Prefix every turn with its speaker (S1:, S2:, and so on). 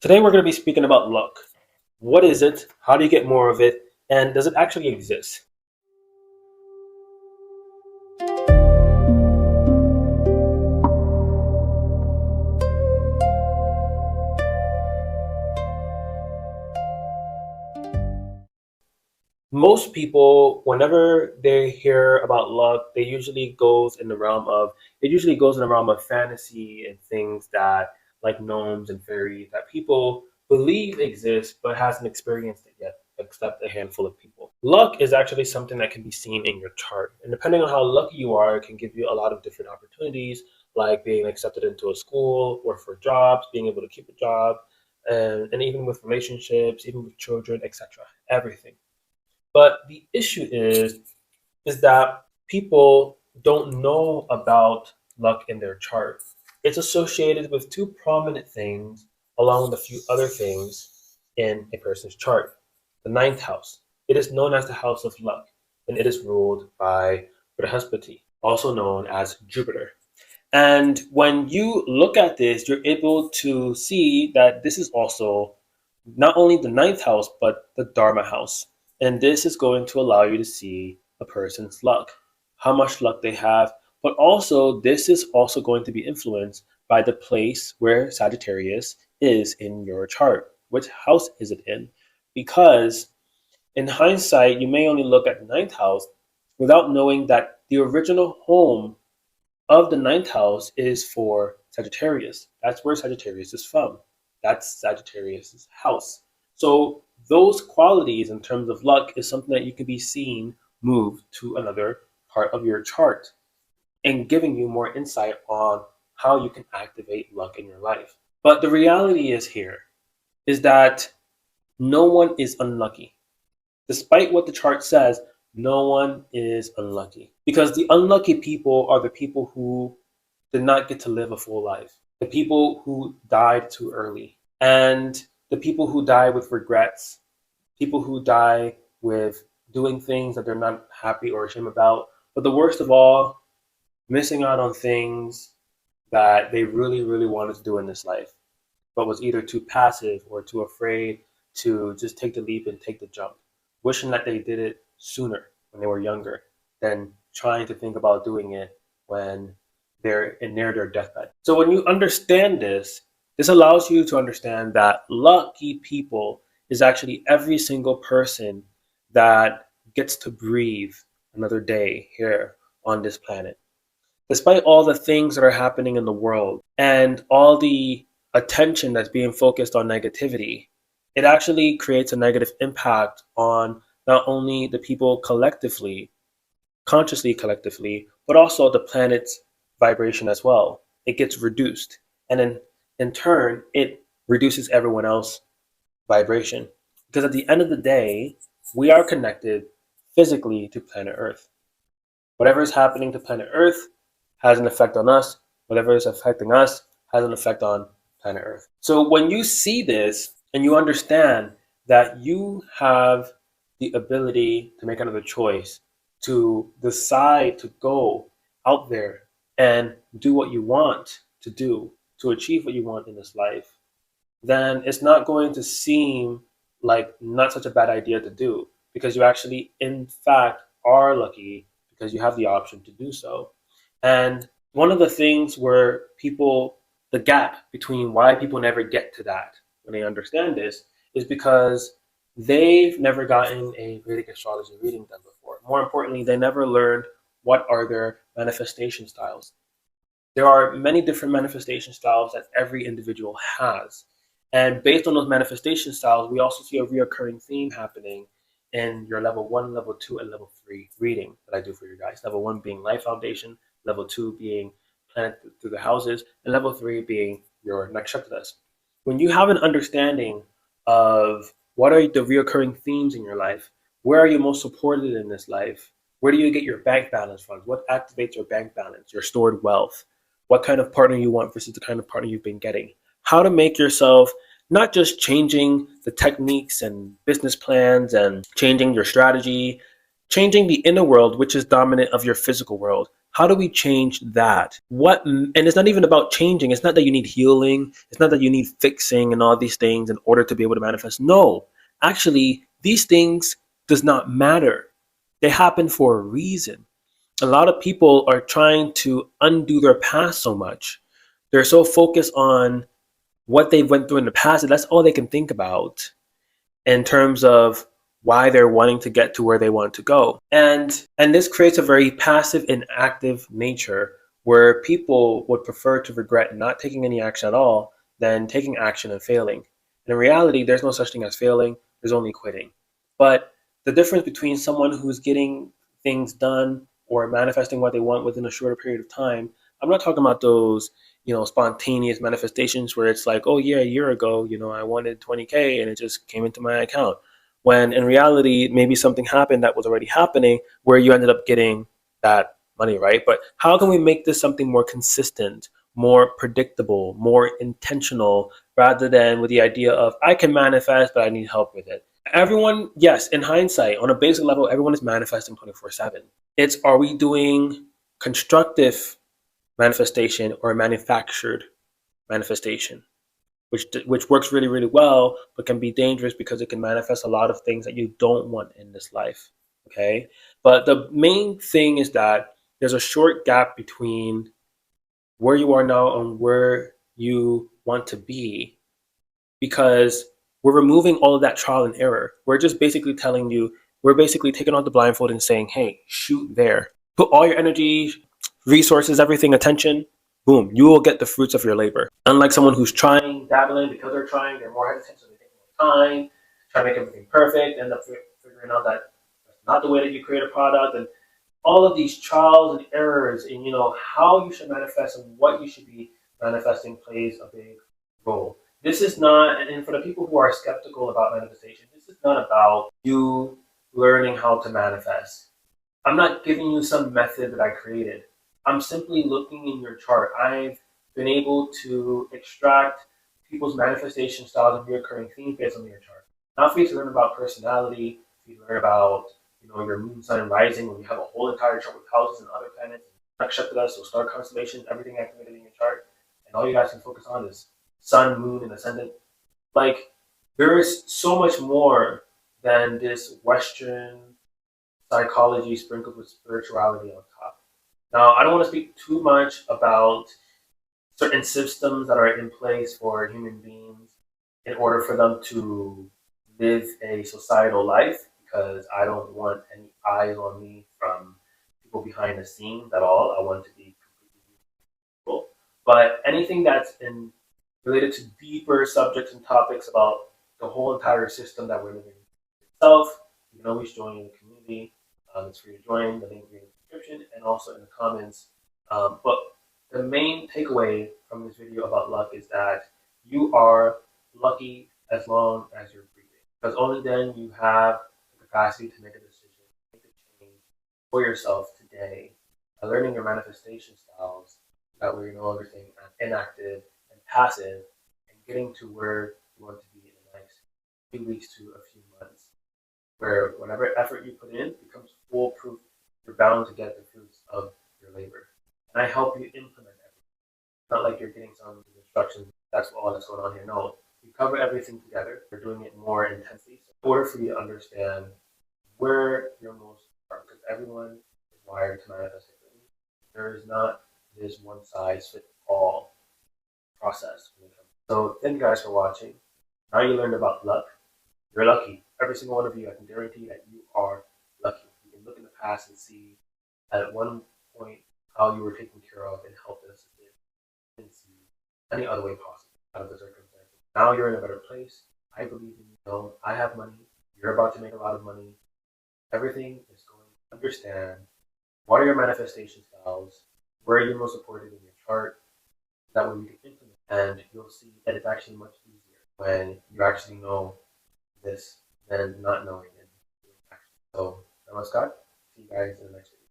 S1: Today we're going to be speaking about luck. What is it? How do you get more of it? And does it actually exist? Most people, whenever they hear about luck, it usually goes in the realm of fantasy and things that like gnomes and fairies that people believe exist but hasn't experienced it yet, except a handful of people. Luck is actually something that can be seen in your chart. And depending on how lucky you are, it can give you a lot of different opportunities, like being accepted into a school or for jobs, being able to keep a job, and even with relationships, even with children, etc. Everything. But the issue is that people don't know about luck in their chart. It's associated with two prominent things along with a few other things in a person's chart. The ninth house. It is known as the house of luck, and it is ruled by Brahaspati, also known as Jupiter. And when you look at this, you're able to see that this is also not only the ninth house, but the Dharma house. And this is going to allow you to see a person's luck, how much luck they have. But also, this is also going to be influenced by the place where Sagittarius is in your chart. Which house is it in? Because in hindsight, you may only look at the ninth house without knowing that the original home of the ninth house is for Sagittarius. That's where Sagittarius is from. That's Sagittarius's house. So those qualities in terms of luck is something that you can be seen move to another part of your chart and giving you more insight on how you can activate luck in your life. But the reality is that no one is unlucky. Despite what the chart says, no one is unlucky. Because the unlucky people are the people who did not get to live a full life, the people who died too early, and the people who die with regrets, people who die with doing things that they're not happy or ashamed about. But the worst of all, missing out on things that they really, really wanted to do in this life, but was either too passive or too afraid to just take the leap and take the jump, wishing that they did it sooner when they were younger than trying to think about doing it when they're near their deathbed. So when you understand this, this allows you to understand that lucky people is actually every single person that gets to breathe another day here on this planet. Despite all the things that are happening in the world and all the attention that's being focused on negativity, it actually creates a negative impact on not only the people collectively, consciously collectively, but also the planet's vibration as well. It gets reduced. And then in turn, it reduces everyone else's vibration. Because at the end of the day, we are connected physically to planet Earth. Whatever is happening to planet Earth has an effect on us. Whatever is affecting us has an effect on planet Earth. So when you see this and you understand that you have the ability to make another choice, to decide to go out there and do what you want to do, to achieve what you want in this life, then it's not going to seem like not such a bad idea to do, because you actually, in fact, are lucky because you have the option to do so. And one of the things where the gap between why people never get to that when they understand this is because they've never gotten a Vedic astrology reading done before. More importantly, they never learned what are their manifestation styles. There are many different manifestation styles that every individual has. And based on those manifestation styles, we also see a reoccurring theme happening in your level 1, level 2, and level 3 reading that I do for you guys. Level 1 being life foundation, level 2 being planet through the houses, and level 3 being your nakshatras. When you have an understanding of what are the reoccurring themes in your life, where are you most supported in this life, where do you get your bank balance from, what activates your bank balance, your stored wealth, what kind of partner you want versus the kind of partner you've been getting, how to make yourself not just changing the techniques and business plans and changing your strategy, changing the inner world, which is dominant of your physical world, How do we change that? And it's not even about changing. It's not that you need healing. It's not that you need fixing and all these things in order to be able to manifest. No, actually, these things does not matter. They happen for a reason. A lot of people are trying to undo their past so much. They're so focused on what they went through in the past that that's all they can think about in terms of why they're wanting to get to where they want to go. And this creates a very passive and active nature where people would prefer to regret not taking any action at all than taking action and failing. And in reality, there's no such thing as failing, there's only quitting. But the difference between someone who's getting things done or manifesting what they want within a shorter period of time, I'm not talking about those, spontaneous manifestations where it's like, oh yeah, a year ago, I wanted 20K and it just came into my account. When in reality, maybe something happened that was already happening where you ended up getting that money, right? But how can we make this something more consistent, more predictable, more intentional, rather than with the idea of I can manifest, but I need help with it? Everyone, yes, in hindsight, on a basic level, everyone is manifesting 24/7. It's, are we doing constructive manifestation or manufactured manifestation, which works really, really well, but can be dangerous because it can manifest a lot of things that you don't want in this life. Okay, but the main thing is that there's a short gap between where you are now and where you want to be, because we're removing all of that trial and error. We're just basically telling you, we're basically taking off the blindfold and saying, hey, shoot there. Put all your energy, resources, everything, attention, boom, you will get the fruits of your labor. Unlike someone who's trying, dabbling, because they're trying, they're more hesitant, so they take more time, try to make everything perfect, end up figuring out that that's not the way that you create a product, and all of these trials and errors in, how you should manifest and what you should be manifesting plays a big role. This is not, and for the people who are skeptical about manifestation, this is not about you learning how to manifest. I'm not giving you some method that I created. I'm simply looking in your chart. I've been able to extract people's manifestation styles and recurring themes based on your chart. Not for you to learn about personality, for you to learn about your moon, sun, and rising, when you have a whole entire chart with houses and other planets, nakshatras, so star constellations, everything activated in your chart, and all you guys can focus on is sun, moon, and ascendant. Like, there is so much more than this Western psychology sprinkled with spirituality on top. Now, I don't want to speak too much about certain systems that are in place for human beings in order for them to live a societal life, because I don't want any eyes on me from people behind the scenes at all. I want to be completely neutral. But anything that's related to deeper subjects and topics about the whole entire system that we're living in itself, you can always join the community. It's free to join. The link will be in the description and also in the comments. But the main takeaway from this video about luck is that you are lucky as long as you're breathing, because only then you have the capacity to make a decision, make a change for yourself today by learning your manifestation styles. That way you're no longer staying inactive and passive and getting to where you want to be in the next few weeks to a few months, where whatever effort you put in becomes foolproof. You're bound to get the fruits of your labor. And I help you implement everything. It's not like you're getting some instructions, that's all that's going on here. No, we cover everything together. We're doing it more intensely. So in order for you to understand where you're most are, because everyone is wired to manifest differently. There is not this one size fits all process. So thank you guys for watching. Now you learned about luck. You're lucky. Every single one of you, I can guarantee that you are lucky. You can look in the past and see at one point how you were taken care of and helped and assisted, and see any other way possible out of the circumstances. Now you're in a better place. I believe in you. I have money. You're about to make a lot of money. Everything is going to understand what are your manifestation styles, where are you most supported in your chart. That way we can implement, and you'll see that it's actually much easier when you actually know this than not knowing it. So, namaskar. See you guys in the next one.